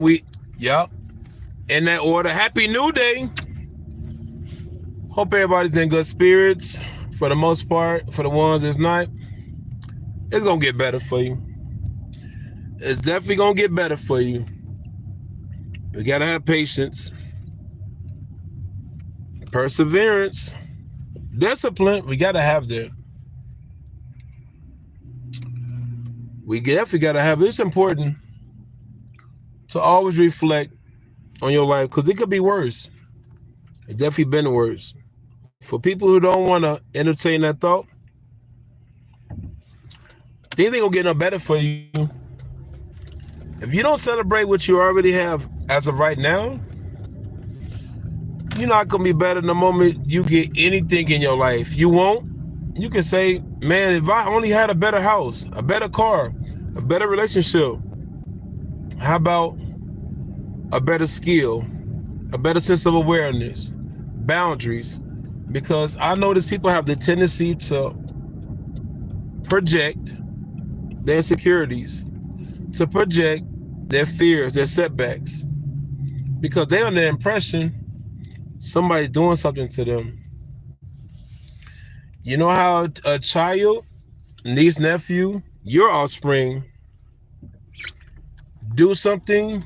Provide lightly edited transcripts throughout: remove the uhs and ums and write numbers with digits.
Yep. In that order. Happy New Day. Hope everybody's in good spirits. For the most part, for the ones that's not, it's gonna get better for you. It's definitely gonna get better for you. We gotta have patience, perseverance, discipline. We gotta have that. We definitely gotta have. It's important to always reflect on your life because it could be worse. It definitely been worse. For people who don't want to entertain that thought, things ain't gonna get no better for you. If you don't celebrate what you already have as of right now, you're not gonna be better the moment you get anything in your life. You won't. You can say, man, if I only had a better house, a better car, a better relationship, how about a better skill, a better sense of awareness, boundaries? Because I notice people have the tendency to project their insecurities, to project their fears, their setbacks, because they're under the impression somebody's doing something to them. You know how a child, niece, nephew, your offspring, do something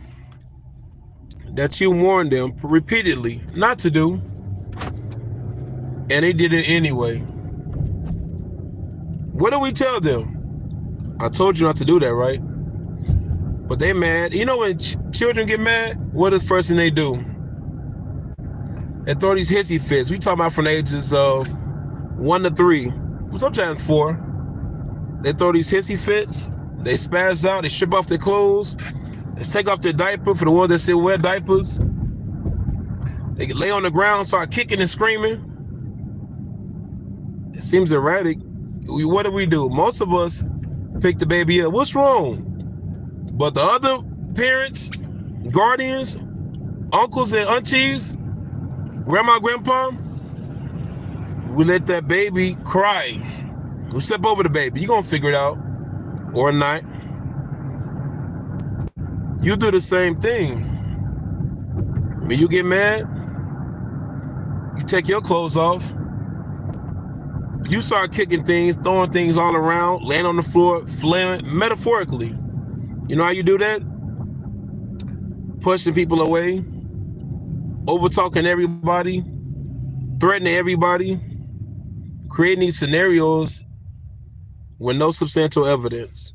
that you warned them repeatedly not to do, and they did it anyway. What do we tell them? I told you not to do that, right? But they mad. You know when children get mad, what is the first thing they do? They throw these hissy fits. We talking about from the ages of 1 to 3, sometimes 4. They throw these hissy fits. They spaz out. They strip off their clothes. They take off their diaper for the ones that still wear diapers. They lay on the ground, start kicking and screaming. It seems erratic. What do? Most of us pick the baby up. What's wrong? But the other parents, guardians, uncles and aunties, grandma, grandpa, we let that baby cry. We step over the baby. You're going to figure it out or not. You do the same thing. When you get mad, you take your clothes off. You start kicking things, throwing things all around, laying on the floor, flailing, metaphorically. You know how you do that? Pushing people away, over-talking everybody, threatening everybody, creating these scenarios with no substantial evidence.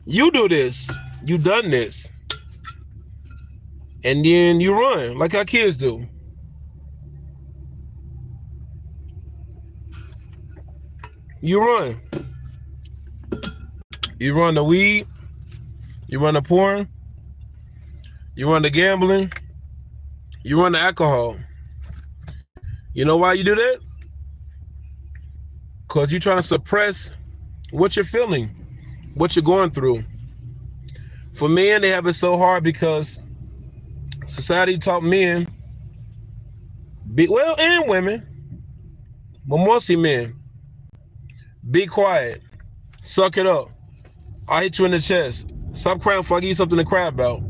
You do this. You done this. And then you run like our kids do. You run. You run the weed. You run the porn. You run the gambling. You run the alcohol. You know why you do that? Because you're trying to suppress what you're feeling, what you're going through. For men, they have it so hard because society taught men, and women, but mostly men, be quiet, suck it up. I'll hit you in the chest. Stop crying before I give you something to cry about.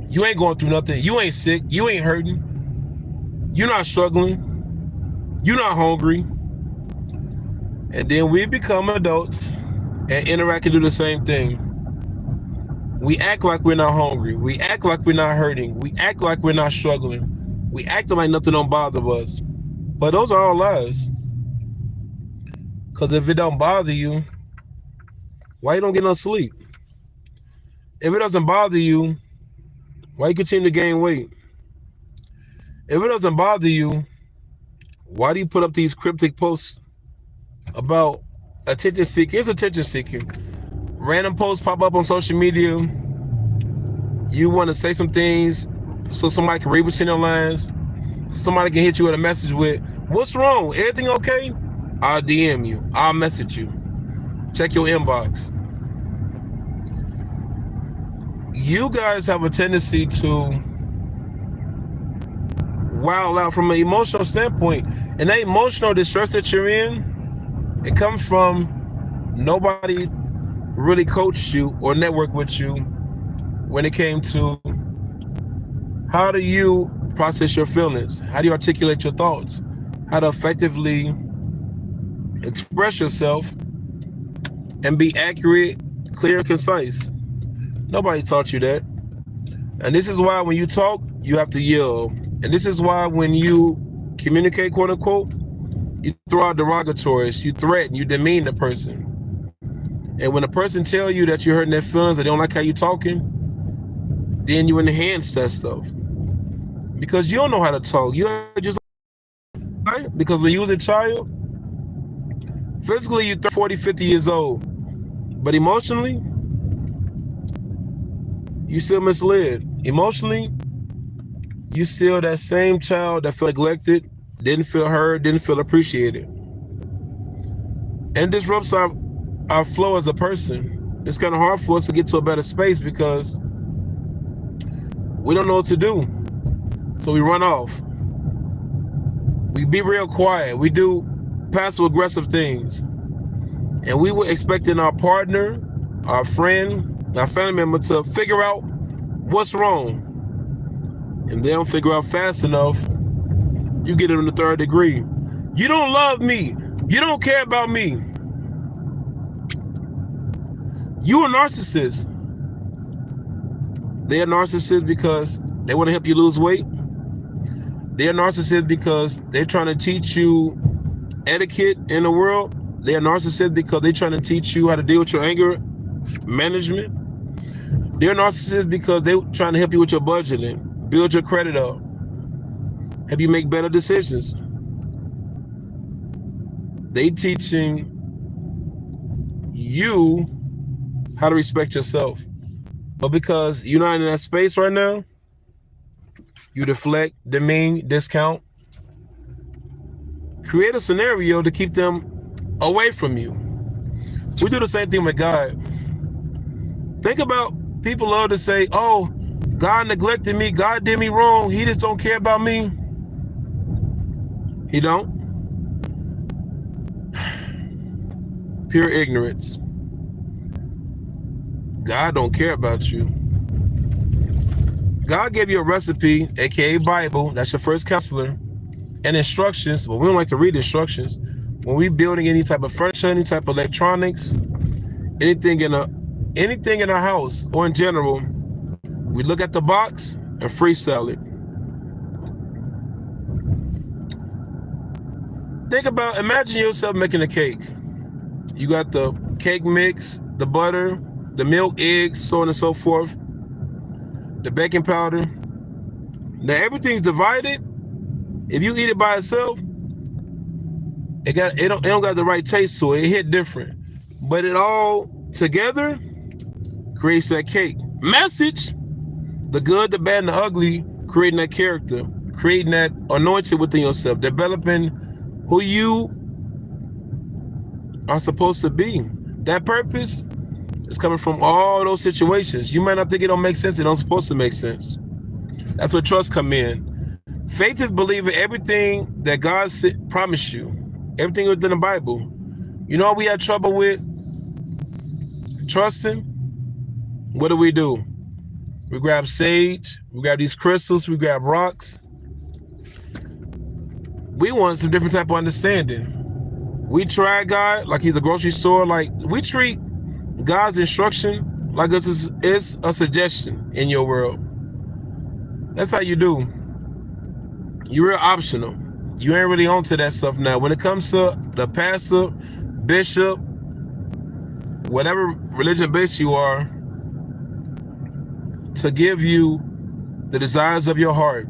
You ain't going through nothing. You ain't sick. You ain't hurting. You're not struggling. You're not hungry. And then we become adults and interact and do the same thing. We act like we're not hungry. We act like we're not hurting. We act like we're not struggling. We act like nothing don't bother us. But those are all lies. Because if it don't bother you, why you don't get no sleep? If it doesn't bother you, why you continue to gain weight? If it doesn't bother you, why do you put up these cryptic posts about attention seeking? It's attention seeking. Random posts pop up on social media. You want to say some things so somebody can read between your lines. So somebody can hit you with a message with, what's wrong? Everything okay? I'll DM you. I'll message you. Check your inbox. You guys have a tendency to wild out from an emotional standpoint. And that emotional distress that you're in, it comes from nobody really coached you or networked with you when it came to how do you process your feelings? How do you articulate your thoughts? How to effectively express yourself and be accurate, clear, concise. Nobody taught you that. And this is why when you talk, you have to yell. And this is why when you communicate, quote unquote, you throw out derogatories, you threaten, you demean the person. And when a person tell you that you're hurting their feelings, they don't like how you're talking, then you enhance that stuff. Because you don't know how to talk. You're just right? Because when you was a child, physically you're 30, 40, 50 years old. But emotionally, you still misled. Emotionally, you still that same child that felt neglected, didn't feel heard, didn't feel appreciated. And it disrupts our flow as a person. It's kind of hard for us to get to a better space because we don't know what to do. So we run off. We be real quiet. We do passive aggressive things. And we were expecting our partner, our friend, our family member to figure out what's wrong. And they don't figure out fast enough, you get it in the third degree. You don't love me. You don't care about me. You a narcissist. They're narcissists because they want to help you lose weight. They're narcissists because they're trying to teach you etiquette in the world. They're narcissists because they're trying to teach you how to deal with your anger management. They're narcissists because they're trying to help you with your budgeting, build your credit up, help you make better decisions. They teaching you how to respect yourself. But because you're not in that space right now, you deflect, demean, discount, create a scenario to keep them away from you. We do the same thing with God. Think about people love to say, oh, God neglected me, God did me wrong, he just don't care about me. He don't. Pure ignorance. God don't care about you. God gave you a recipe, aka Bible, that's your first counselor, and instructions, but we don't like to read instructions. When we building any type of furniture, any type of electronics, anything in our house or in general, we look at the box and freestyle it. Imagine yourself making a cake. You got the cake mix, the butter, the milk, eggs, so on and so forth, the baking powder. Now everything's divided. If you eat it by itself, it don't got the right taste to it. It hit different. But it all together creates that cake. Message, the good, the bad, and the ugly, creating that character, creating that anointing within yourself, developing who you are supposed to be. That purpose is coming from all those situations. You might not think it don't make sense. It don't supposed to make sense. That's where trust come in. Faith is believing everything that God promised you. Everything within the Bible. You know what we had trouble with? Trusting. What do? We grab sage. We grab these crystals. We grab rocks. We want some different type of understanding. We try God like he's a grocery store. Like we treat God's instruction like it's a suggestion in your world. That's how you do. You're real optional. You ain't really onto that stuff now. When it comes to the pastor, bishop, whatever religion base you are, to give you the desires of your heart,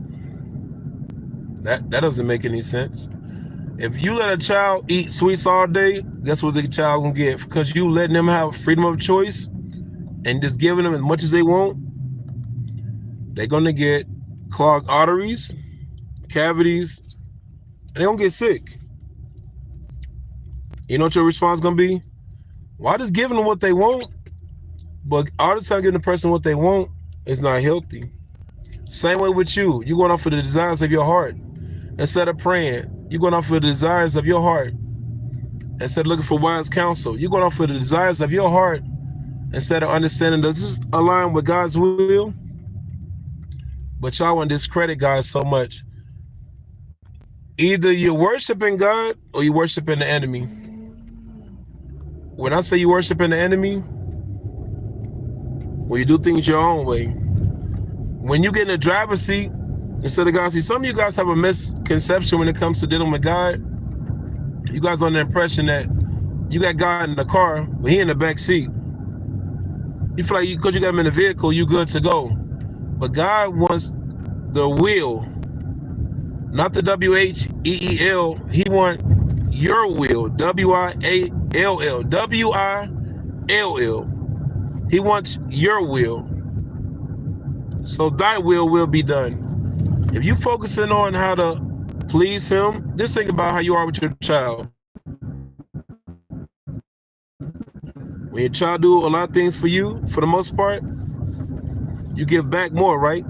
that doesn't make any sense. If you let a child eat sweets all day, guess what the child gonna get? Because you letting them have freedom of choice and just giving them as much as they want, they're gonna get clogged arteries, cavities, and they're gonna get sick. You know what your response gonna be? Why just giving them what they want? But all the time giving the person what they want is not healthy. Same way with you. You're going off for the desires of your heart. Instead of praying, you're going off for the desires of your heart. Instead of looking for wise counsel, you're going off for the desires of your heart instead of understanding, does this align with God's will? But y'all want to discredit God so much. Either you're worshiping God or you're worshiping the enemy. When I say you worshiping the enemy, when you do things your own way, when you get in the driver's seat instead of God. See, some of you guys have a misconception when it comes to dealing with God. You guys are under the impression that you got God in the car, but he in the back seat. You feel like because you got him in the vehicle, you good to go. But God wants the will, not the W-H-E-E-L. He wants your will, W-I-A-L-L, W-I-L-L. He wants your will. So thy will be done. If you focusing on how to please him, just think about how you are with your child. When your child do a lot of things for you, for the most part, you give back more, right?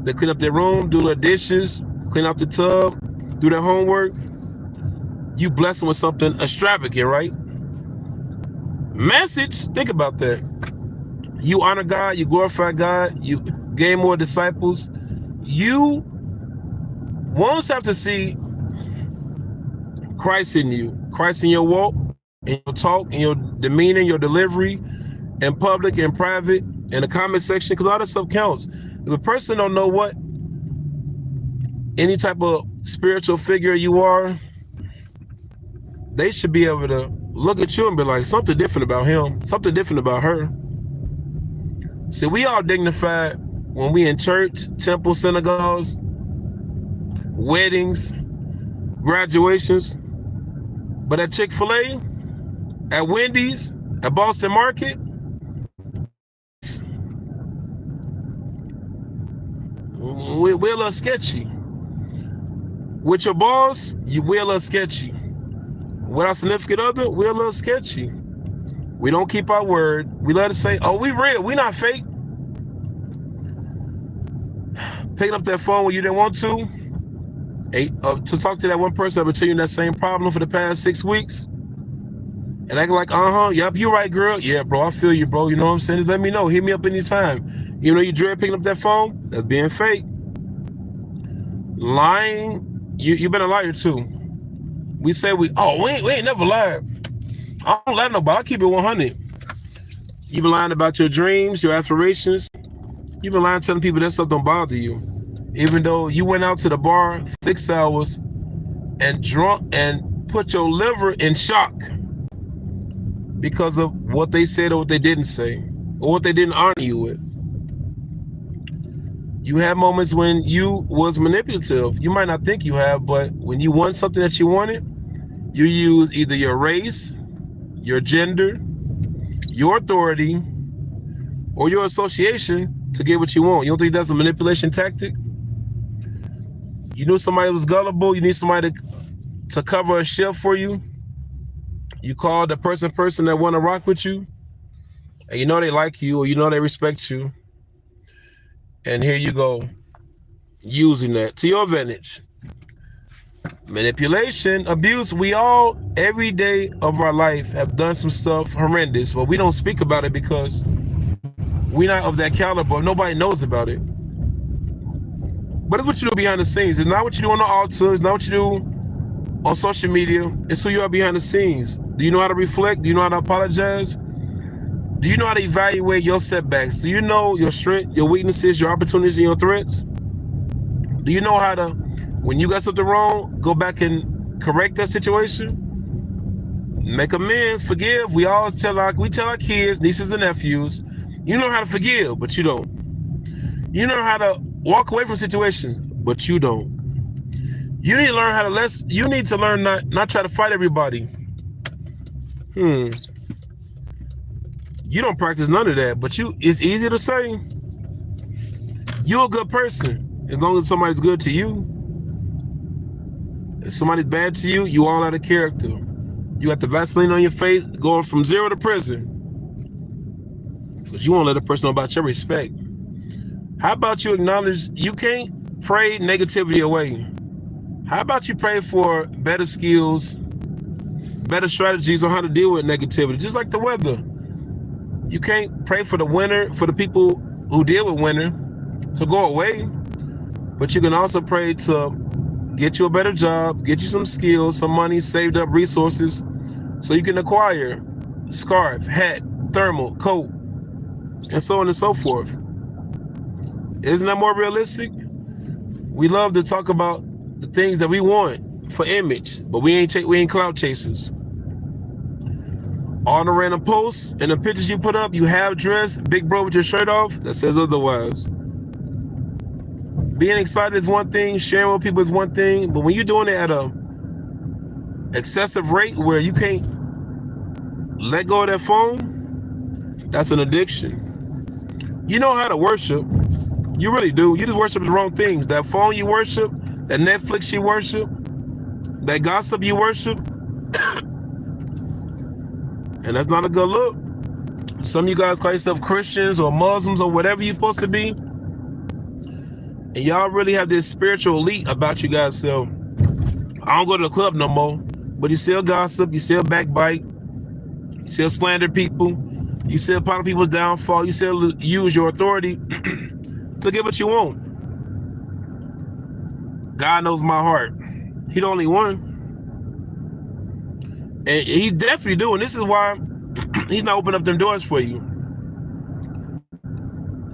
They clean up their room, do their dishes, clean up the tub, do their homework. You bless them with something extravagant, right? Message, think about that. You honor God, you glorify God, you gain more disciples. You won't have to see Christ in you, Christ in your walk, in your talk, in your demeanor, your delivery, in public and private, in the comment section, because all that stuff counts. If a person don't know what any type of spiritual figure you are, they should be able to look at you and be like, something different about him, something different about her. See, we all dignified when we in church, temple, synagogues, weddings, graduations. But at Chick-fil-A, at Wendy's, at Boston Market, we're a little sketchy. With your boss, we're a little sketchy. With our significant other, we're a little sketchy. We don't keep our word. We let it say, oh, we real. We not fake. Picking up that phone when you didn't want to talk to that one person that been telling you that same problem for the past 6 weeks. And acting like, yep, you're right, girl. Yeah, bro, I feel you, bro. You know what I'm saying? Just let me know. Hit me up anytime. Even though you dread picking up that phone, that's being fake. Lying, you've been a liar too. We say we ain't never lied. I don't lie to nobody. I keep it 100. You've been lying about your dreams, your aspirations. You've been lying, telling people that stuff don't bother you. Even though you went out to the bar 6 hours and drunk and put your liver in shock because of what they said or what they didn't say or what they didn't honor you with. You had moments when you was manipulative. You might not think you have, but when you want something that you wanted, you use either your race, your gender, your authority, or your association to get what you want. You don't think that's a manipulation tactic? You knew somebody was gullible. You need somebody to cover a shift for you. You call the person that want to rock with you, and you know they like you or you know they respect you. And here you go, using that to your advantage. Manipulation, abuse, we all, every day of our life, have done some stuff horrendous, but we don't speak about it because we're not of that caliber. Nobody knows about it. But it's what you do behind the scenes. It's not what you do on the altar. It's not what you do on social media. It's who you are behind the scenes. Do you know how to reflect? Do you know how to apologize? Do you know how to evaluate your setbacks? Do you know your strength, your weaknesses, your opportunities, and your threats? Do you know how to, when you got something wrong, go back and correct that situation? Make amends, forgive. We always tell our kids, nieces and nephews, you know how to forgive, but you don't. You know how to walk away from situations, but you don't. You need to learn how to you need to learn not try to fight everybody. You don't practice none of that, but it's easy to say. You're a good person as long as somebody's good to you. If somebody's bad to you, you all out of character. You got the Vaseline on your face going from 0 to prison. Because you won't let a person know about your respect. How about you acknowledge you can't pray negativity away? How about you pray for better skills, better strategies on how to deal with negativity, just like the weather. You can't pray for the winter, for the people who deal with winter to go away, but you can also pray to get you a better job, get you some skills, some money, saved up resources, so you can acquire scarf, hat, thermal, coat, and so on and so forth. Isn't that more realistic? We love to talk about the things that we want for image, but we ain't clout chasers. All the random posts and the pictures you put up, you have dressed, big bro with your shirt off, that says otherwise. Being excited is one thing, sharing with people is one thing, but when you're doing it at a excessive rate where you can't let go of that phone, that's an addiction. You know how to worship. You really do. You just worship the wrong things. That phone you worship, that Netflix you worship, that gossip you worship, and that's not a good look. Some of you guys call yourself Christians or Muslims or whatever you're supposed to be, and y'all really have this spiritual elite about you guys. So I don't go to the club no more, but you still gossip, you still backbite, you still slander people, you still part of people's downfall, you still use your authority to get what you want. God knows my heart. He the only one. And he's definitely doing. This is why he's not opening up them doors for you.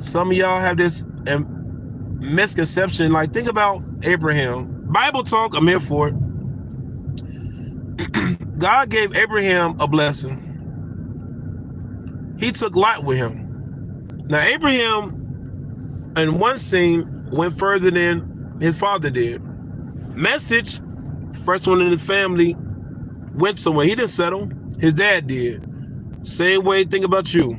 Some of y'all have this misconception. Like, think about Abraham. Bible talk, I'm here for it. God gave Abraham a blessing. He took Lot with him. Now, Abraham, in one scene, went further than his father did. Message, first one in his family, went somewhere. He didn't settle. His dad did. Same way, think about you.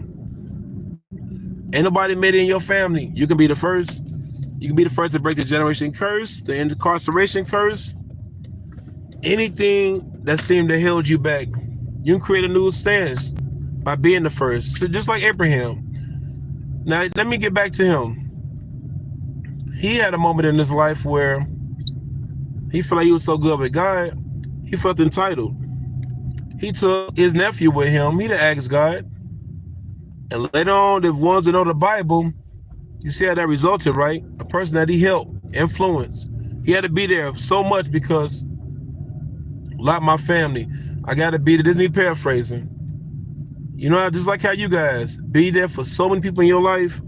Ain't nobody made it in your family. You can be the first. You can be the first to break the generation curse, the incarceration curse. Anything that seemed to hold you back, you can create a new stance by being the first. So just like Abraham. Now, let me get back to him. He had a moment in his life where he felt like he was so good with God, he felt entitled. He took his nephew with him. He didn't ask God. And later on, the ones that know the Bible, you see how that resulted, right? A person that he helped, influenced. He had to be there so much because, like my family, I got to be there. This is me paraphrasing. You know, just like how you guys be there for so many people in your life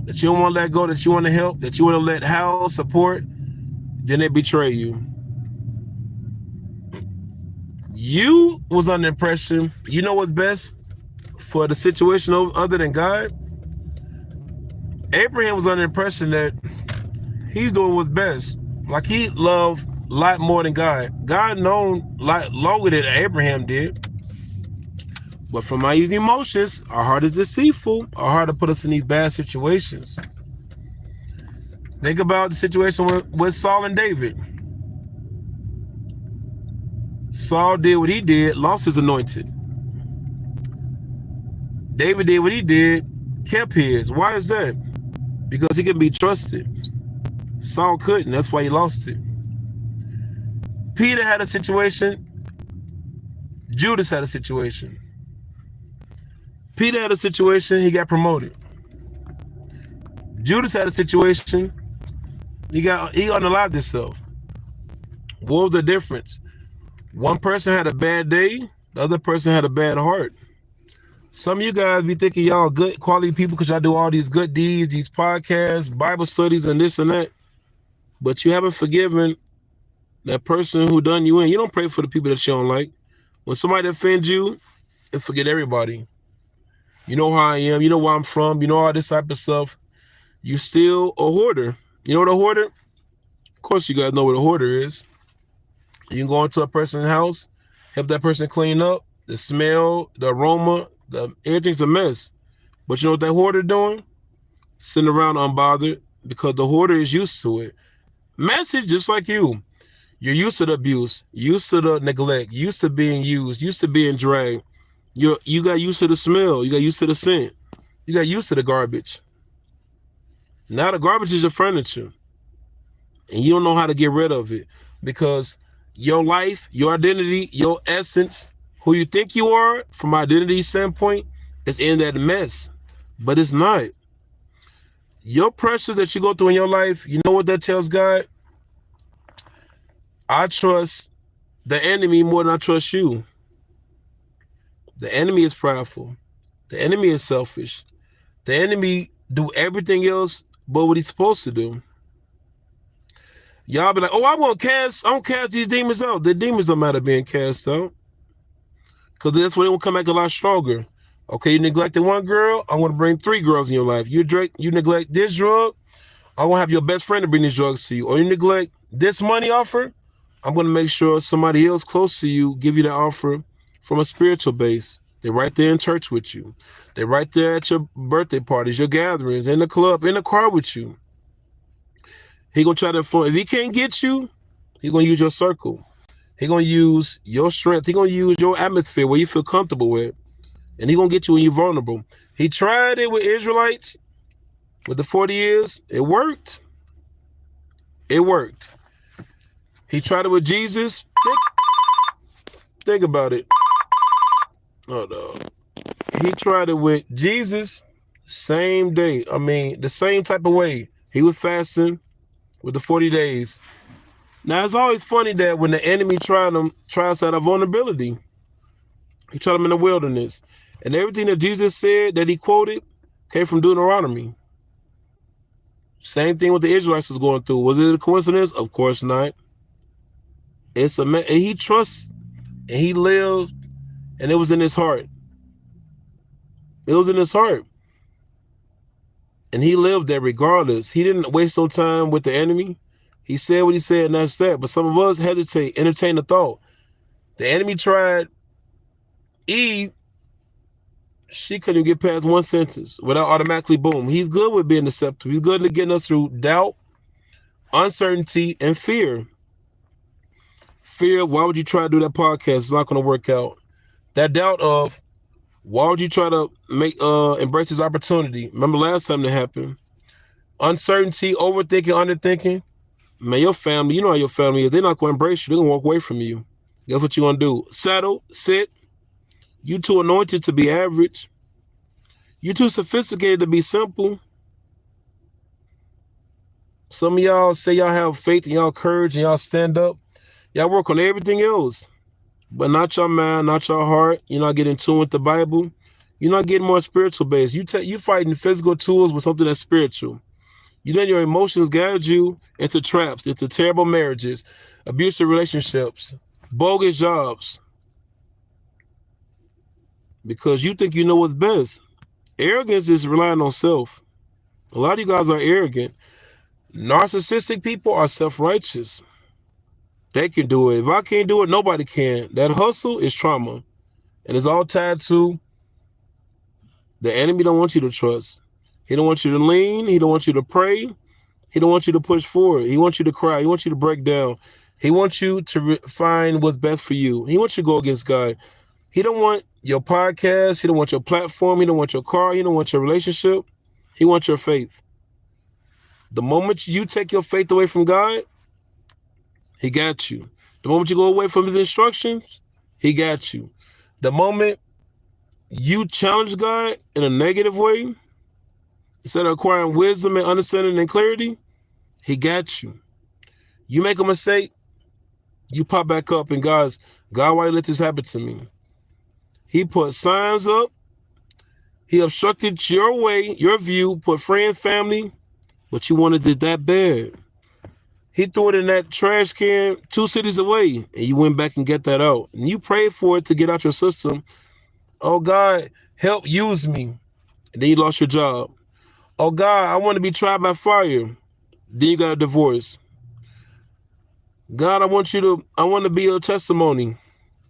that you don't want to let go, that you want to help, that you want to let house, support, then they betray you. You was under the impression, you know what's best for the situation other than God? Abraham was under the impression that he's doing what's best. Like, he loved a lot more than God. God known a lot longer than Abraham did. But from our easy emotions, our heart is deceitful. Our heart to put us in these bad situations. Think about the situation with Saul and David. Saul did what he did, lost his anointed. David did what he did, kept his. Why is that? Because he can be trusted. Saul couldn't, that's why he lost it. Peter had a situation. Judas had a situation. Peter had a situation, he got promoted. Judas had a situation, he unalived himself. What was the difference? One person had a bad day, the other person had a bad heart. Some of you guys be thinking y'all good quality people because y'all do all these good deeds, these podcasts, Bible studies, and this and that. But you haven't forgiven that person who done you in. You don't pray for the people that you don't like. When somebody offends you, let's forget everybody. You know how I am. You know where I'm from. You know all this type of stuff. You still a hoarder. You know what a hoarder? Of course, you guys know what a hoarder is. You can go into a person's house, help that person clean up. The smell, the aroma, everything's a mess. But you know what that hoarder doing? Sitting around unbothered because the hoarder is used to it. Message, just like you. You're used to the abuse, used to the neglect, used to being used, used to being dragged. You got used to the smell. You got used to the scent. You got used to the garbage. Now the garbage is your furniture. And you don't know how to get rid of it because your life, your identity, your essence, who you think you are from identity standpoint It's in that mess, but it's not. Your pressures that you go through in your life, you know what that tells God? I trust the enemy more than I trust you. The enemy is prideful. The enemy is selfish. The enemy do everything else but what he's supposed to do. Y'all be like, oh, I don't cast these demons out. The demons don't matter being cast out. Because that's when they will come back a lot stronger. Okay, you neglected one girl, I want to bring 3 girls in your life. You neglect this drug, I want to have your best friend to bring these drugs to you. Or you neglect this money offer, I'm going to make sure somebody else close to you give you that offer from a spiritual base. They're right there in church with you. They're right there at your birthday parties, your gatherings, in the club, in the car with you. He going to try to if he can't get you, he going to use your circle. He going to use your strength. He going to use your atmosphere where you feel comfortable with. And he going to get you when you're vulnerable. He tried it with Israelites with the 40 years. It worked. It worked. He tried it with Jesus. Think about it. Oh, no. He tried it with Jesus same day. I mean, the same type of way. He was fasting with the 40 days. Now, it's always funny that when the enemy tries out of vulnerability, he tried him in the wilderness. And everything that Jesus said that he quoted came from Deuteronomy. Same thing what the Israelites was going through. Was it a coincidence? Of course not. And he trusts and he lived, and it was in his heart. It was in his heart. And he lived there regardless. He didn't waste no time with the enemy. He said what he said, and that's that. But some of us hesitate, entertain the thought. The enemy tried Eve. She couldn't get past one sentence without automatically boom. He's good with being deceptive. He's good at getting us through doubt, uncertainty, and fear. Fear, why would you try to do that podcast? It's not going to work out. That doubt of, why would you try to embrace this opportunity? Remember last time that happened? Uncertainty, overthinking, underthinking. Man, your family, you know how your family is. They're not going to embrace you. They're going to walk away from you. Guess what you're going to do? Settle, sit. You too anointed to be average. You too sophisticated to be simple. Some of y'all say y'all have faith and y'all courage and y'all stand up. Y'all work on everything else, but not your mind, not your heart. You're not getting in tune with the Bible. You're not getting more spiritual based. You fighting physical tools with something that's spiritual. You let your emotions guide you into traps, into terrible marriages, abusive relationships, bogus jobs. Because you think you know what's best. Arrogance is relying on self. A lot of you guys are arrogant. Narcissistic people are self-righteous. They can do it. If I can't do it, nobody can. That hustle is trauma. And it's all tied to the enemy don't want you to trust. He don't want you to lean. He don't want you to pray. He don't want you to push forward. He wants you to cry. He wants you to break down. He wants you to find what's best for you. He wants you to go against God. He don't want your podcast. He don't want your platform. He don't want your car. He don't want your relationship. He wants your faith. The moment you take your faith away from God, he got you. The moment you go away from his instructions, he got you. The moment you challenge God in a negative way, instead of acquiring wisdom and understanding and clarity, he got you. You make a mistake, you pop back up and God, why you let this happen to me? He put signs up. He obstructed your way, your view, put friends, family, but you wanted it that bad. He threw it in that trash can 2 cities away, and you went back and get that out. And you prayed for it to get out your system. Oh, God, help use me. And then you lost your job. Oh, God, I want to be tried by fire. Then you got a divorce. God, I want to be a testimony.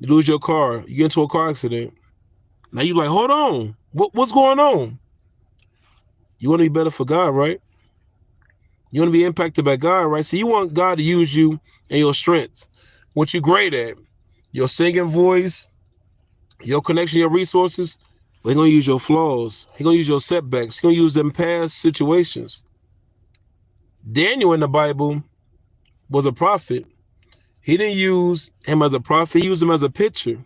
You lose your car. You get into a car accident. Now you're like, hold on. What's going on? You want to be better for God, right? You want to be impacted by God, right? So you want God to use you and your strengths. What you're great at. Your singing voice, your connection, your resources. But he's going to use your flaws. He's going to use your setbacks. He's going to use them past situations. Daniel in the Bible was a prophet. He didn't use him as a prophet. He used him as a picture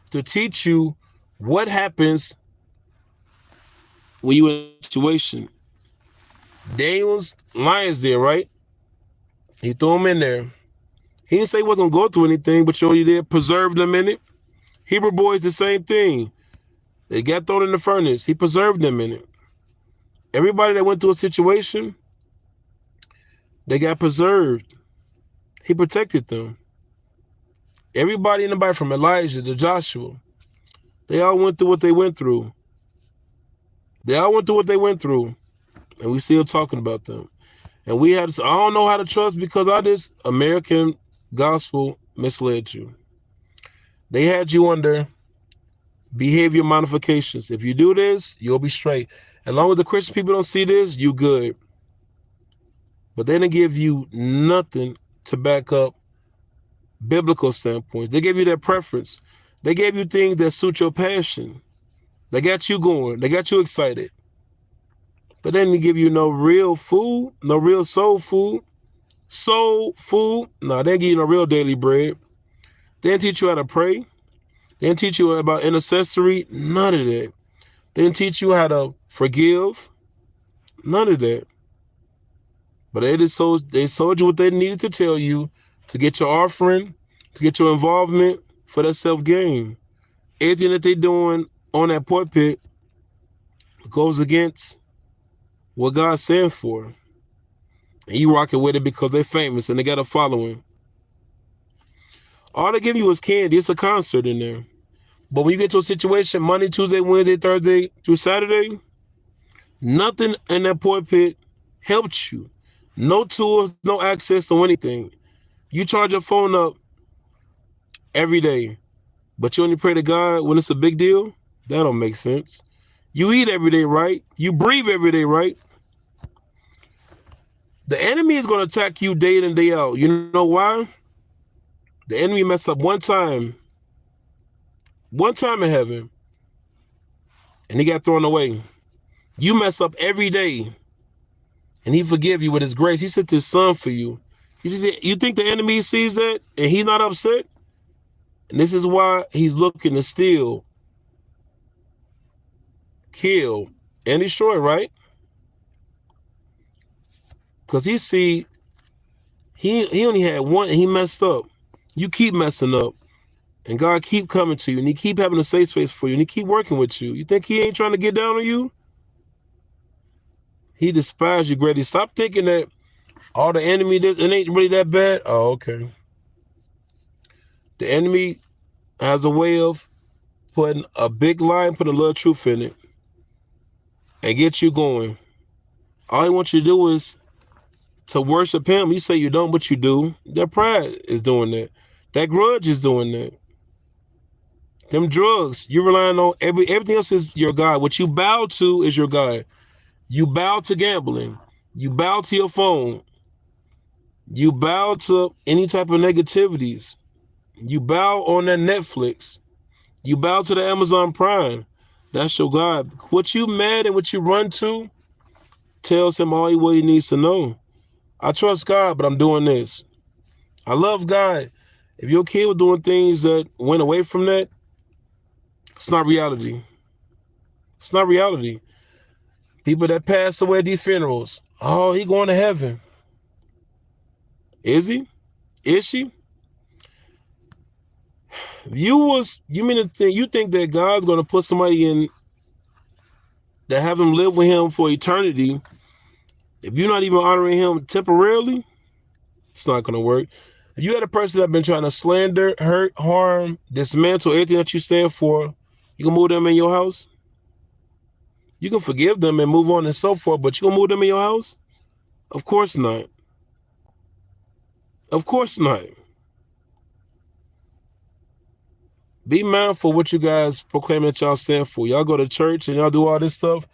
to teach you what happens when you in a situation. Daniel's lions there, right? He threw him in there. He didn't say he wasn't going to go through anything, but you know he did preserve them in it. Hebrew boys, the same thing. They got thrown in the furnace. He preserved them in it. Everybody that went through a situation, they got preserved. He protected them. Everybody in the Bible, from Elijah to Joshua, they all went through what they went through. They all went through what they went through, and we still talking about them. And we had, I don't know how to trust because all this American gospel misled you. They had you under behavior modifications. If you do this, you'll be straight. As long as the Christian people don't see this, you good. But they didn't give you nothing to back up biblical standpoints. They gave you their preference. They gave you things that suit your passion. They got you going. They got you excited. But they didn't give you no real food, no real soul food. Soul food. No, they didn't give you no real daily bread. They didn't teach you how to pray. They didn't teach you about intercessory. None of that. They didn't teach you how to forgive. None of that. But they sold you what they needed to tell you to get your offering, to get your involvement for that self-gain. Everything that they're doing on that pulpit goes against what God stands for. And you rocking with it because they're famous and they got a following. All they give you is candy. It's a concert in there. But when you get to a situation, Monday, Tuesday, Wednesday, Thursday, through Saturday, nothing in that pulpit helped you. No tools, no access to anything. You charge your phone up every day, but you only pray to God when it's a big deal? That don't make sense. You eat every day, right? You breathe every day, right? The enemy is going to attack you day in and day out. You know why? The enemy messed up one time in heaven, and he got thrown away. You mess up every day, and he forgive you with his grace. He sent his son for you. You think the enemy sees that and he's not upset? And this is why he's looking to steal, kill, and destroy, right? Because he see, he only had one and he messed up. You keep messing up. And God keep coming to you and he keep having a safe space for you and he keep working with you. You think he ain't trying to get down on you? He despises you greatly. Stop thinking that all the enemy, it ain't really that bad. Oh, okay. The enemy has a way of putting a big lie and putting a little truth in it and get you going. All he wants you to do is to worship him. You say you don't, but you do. That pride is doing that. That grudge is doing that. Them drugs, you're relying on everything else is your God. What you bow to is your God. You bow to gambling. You bow to your phone. You bow to any type of negativities. You bow on that Netflix. You bow to the Amazon Prime. That's your God. What you mad and what you run to tells him all what he needs to know. I trust God, but I'm doing this. I love God. If your kid was doing things that went away from that, it's not reality. It's not reality. People that pass away at these funerals, oh, he going to heaven. Is he? Is she? You think that God's going to put somebody in that have him live with him for eternity? If you're not even honoring him temporarily, it's not going to work. If you had a person that's been trying to slander, hurt, harm, dismantle everything that you stand for, you can move them in your house. You can forgive them and move on and so forth, but you gonna move them in your house? Of course not. Of course not. Be mindful what you guys proclaim that y'all stand for. Y'all go to church and y'all do all this stuff,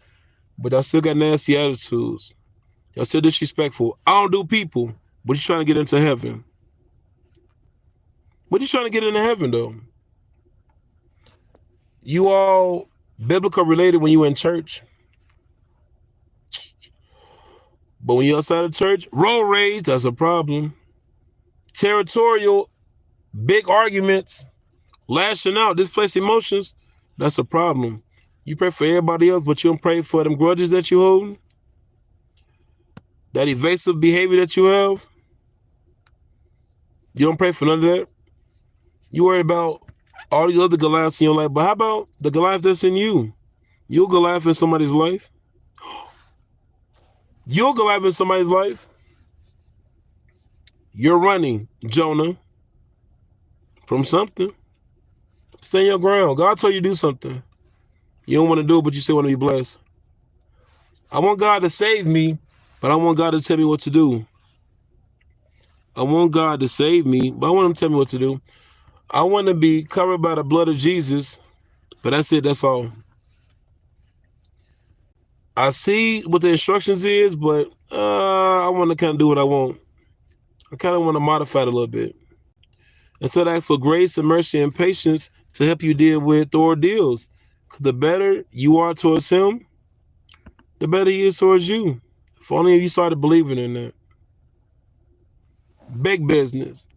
but y'all still got nasty attitudes. Y'all still disrespectful. I don't do people, but you trying to get into heaven. What you trying to get into heaven, though? You all biblical related when you in church. But when you're outside of church, road rage, that's a problem. Territorial, big arguments, lashing out, displaced emotions, that's a problem. You pray for everybody else, but you don't pray for them grudges that you hold, that evasive behavior that you have. You don't pray for none of that. You worry about all these other Goliaths in your life, but how about the Goliath that's in you? You'll Goliath in somebody's life. You'll Goliath in somebody's life. You're running, Jonah, from something. Stand your ground. God told you to do something. You don't want to do it, but you still want to be blessed. I want God to save me, but I want God to tell me what to do. I want God to save me, but I want him to tell me what to do. I want to be covered by the blood of Jesus, but that's it. That's all. I see what the instructions is, but I want to kind of do what I want. I kind of want to modify it a little bit. Instead, I ask for grace and mercy and patience to help you deal with the ordeals. The better you are towards him, the better he is towards you. If only you started believing in that. Big business.